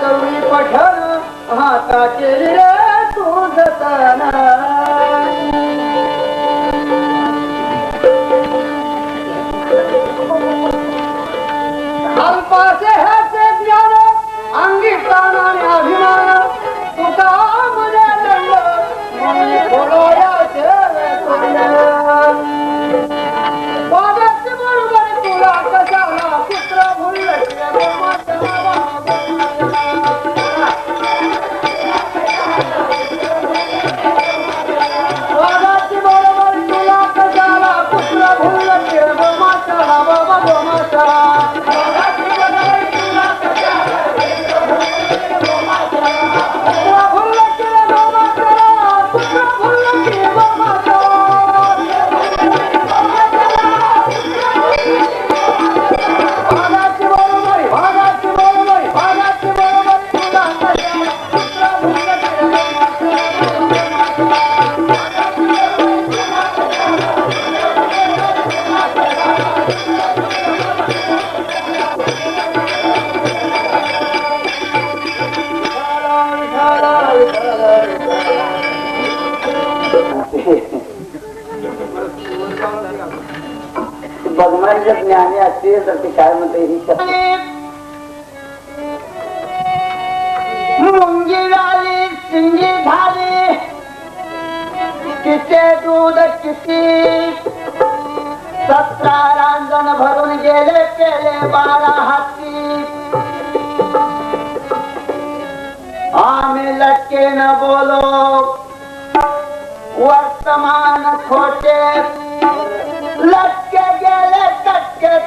करुणी पठण हाताचे रे तुझताना अल्पाचे ह्याचे ज्ञान अंगी प्राणाने अभिमान तुका मने दंड म्हणून बोलायाचे बाबाची बरोबर तुला कशाला पुत्र भुलले बाबाची बरोबर तुला कशाला पुत्र भुलले गोमाचा बाबा गोमाचा भगवान जर ज्ञानी असतील तर ते काय म्हणते ही मुंगी झाली सिंगी झाली किती दूध किती 17 रांजण भरून गेले केले 12 हाती आम्ही लटके न बोलो वर्तमान खोटे लटके गेले कटके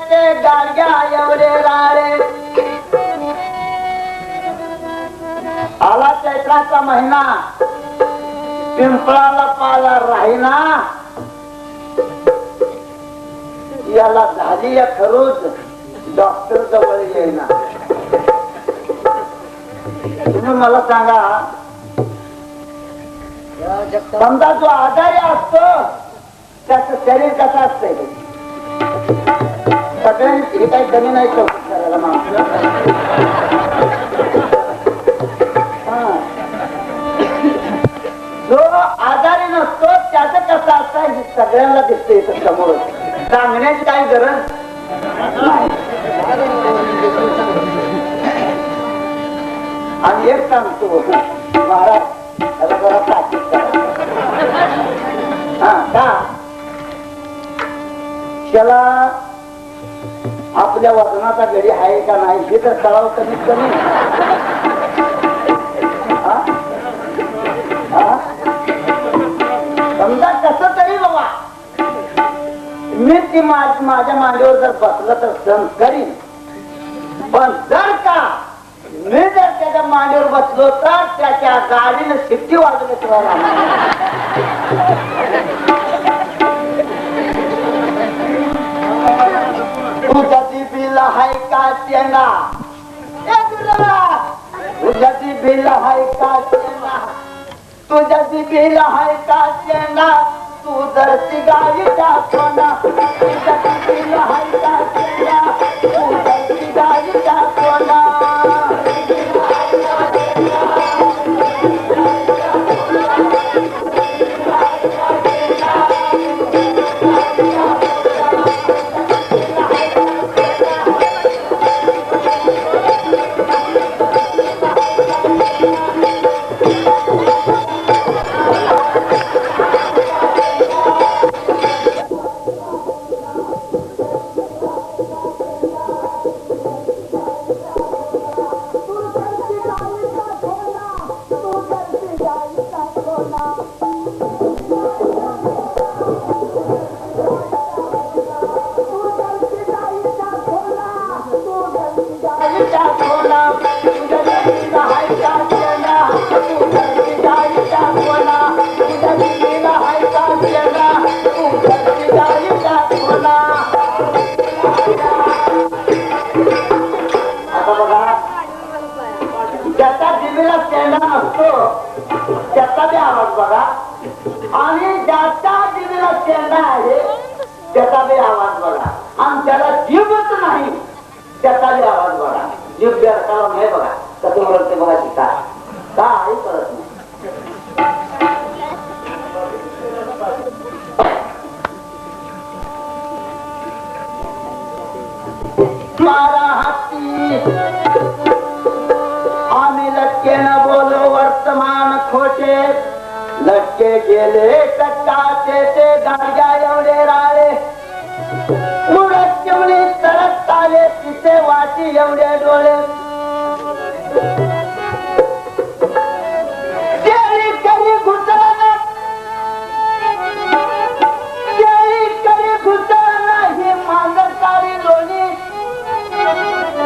ते गाडग्या एवढे राळे आला चैत्राचा महिना पिंपळाला पाला राहिना याला झाली या खरोच डॉक्टर जवळ येईना तुम्ही मला सांगा समजा जो आजारी असतो त्याचं शरीर कसं असतंय सगळ्यांनी हे काही कमी नाही करायला माणसं जो आजारी नसतो त्याचं कसं असतं हे सगळ्यांना दिसतं इथं समोर सांगण्याची काही गरज नाही आणि एक सांगतो महाराज त्याला जरा ताकीद करा का त्याला आपल्या वजनाचा घडी आहे का नाही हे तर सराव कमीत कमी समजा कस तरी बाबा मी ती माझ्या मांडीवर जर बसलं तर सण करीन पण जर का मी जर त्याच्या मांडीवर बसलो तर त्याच्या गाडीने शिट्टी वाजवल्याशिवाय तुझ्याची बिल हाय का चेना तुझ्याची बिल हाय का चेना तुझ्याची बिल हाय का चेना तू जर ती गाडी टाकवना तुझ्याची बिल हाय का चेना तू जर ती गाडी टाकवना त्याचा बी आवाज बघा आणि ज्याचा दिलेला चेहरा आहे त्याचा बी आवाज बघा आणि ज्याला जीवच नाही त्याचा बी आवाज बघा जीव बेरकाला नाही बघा कसं ओरडते बघा ती काय करत नाही. मारा हाती आम्ही लटके न बोलो वर्तमान खोटे लटके गेले कट्टाचे ते गाड्या एवढे राळे मुळत चिमणी तरत आले तिथे वाटी एवढे डोळे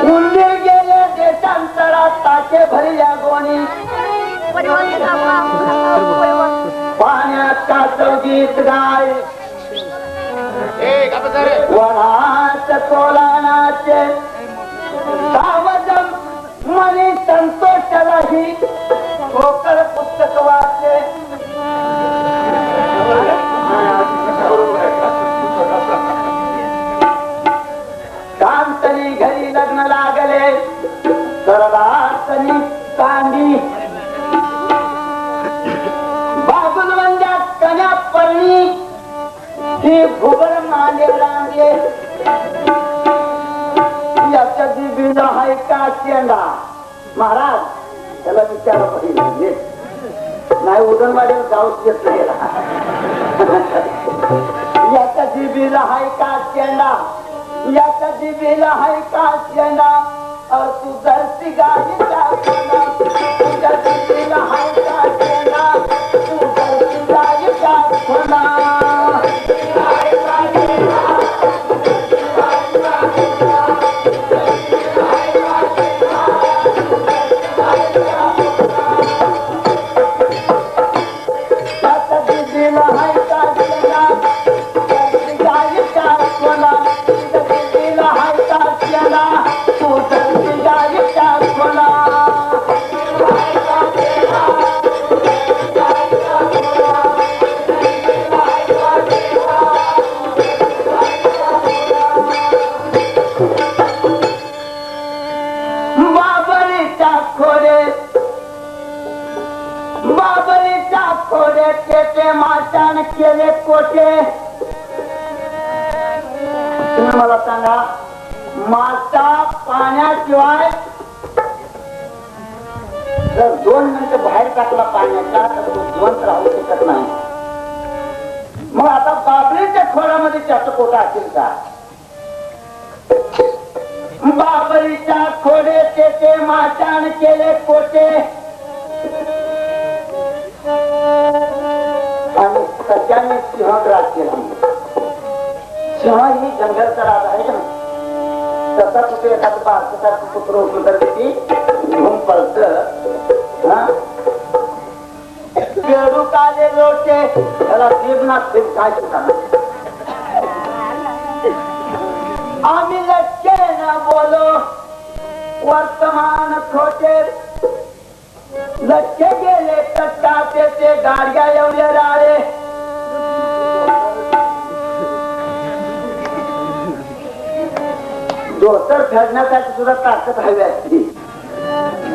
उंदीर गेले देशांतरात ताके भरल्या गोणी पाण्यात कासवगीत गाय वनात कोलानाचे सावजम मनी संतोषलाही ठोकर पुस्तक वाचे कांतनी घरी लग्न लागले सरदारतनी कांडी बागुलवंद्यात कन्या परणी ही भुगर मांडे रांगे याच्या दिबीला हाय का शेंडा महाराज त्याला विचारा पाहिजे नाही उदनवाडीवर जाऊच देत नाही याच्या दिबीला हाय का शेंडा याच्या दिबीला हाय का शेंडा तू धरती गायीचा शेंडा तुझ्या दिबीला हाय का शेंडा तू धरती गायीचा शेंडा माशान केले कोठे तुम्ही मला सांगा मासा पाण्याशिवाय जर 2 मिनिटं बाहेर टाकला पाण्याचा तर तो जिवंत राहू शकत नाही. मग आता बाबरीच्या खोऱ्यामध्ये त्याचं कोटा असेल का बाबरीच्या खोडे ते माशान केले कोठे आणि सगळ्यांनी सिंहग्रास केला. सिंह ही जंगलचा राजा आहे ना तसा कुठे एखादं भारताचा पुत्र होतो तर ती घेऊन पळत पेरू काले लोटे त्याला शिवना शिव काय शिकणार आम्ही लटके न बोलो वर्तमान खोटे लटके गेले कट्टाचे ते गाड्या एवढे राळे धोतर फेडण्यासाठी सुद्धा ताकद हवी असते.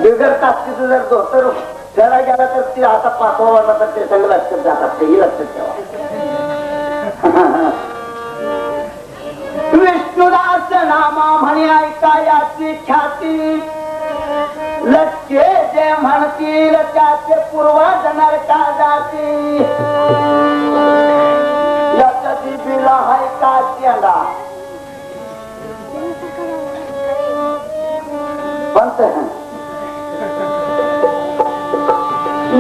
बिगर ताकदीचं जर धोतर फेडा गेला तर ती आता पाचवा वाटला तर ते सगळं लक्षात जातात तेही लक्षात ठेवा. विष्णुदास नामा म्हणे ऐका याची ख्याती लटके जे म्हणतील त्याचे पूर्वज नरका जाती याच्या दिबीला हाय का शेंडा बनत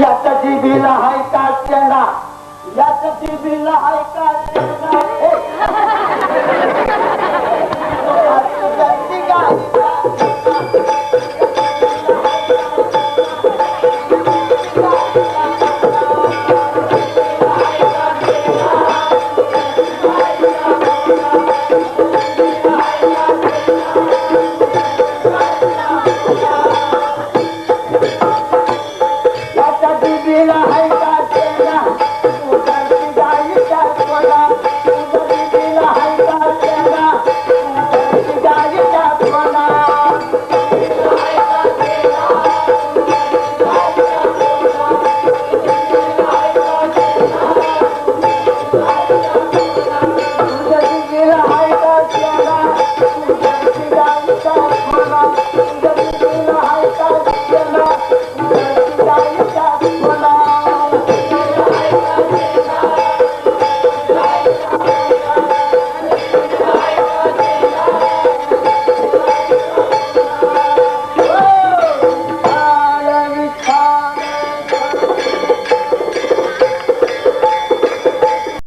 याच्या दिबीला हाय का शेंडा याच्या दिबीला हाय का शेंडा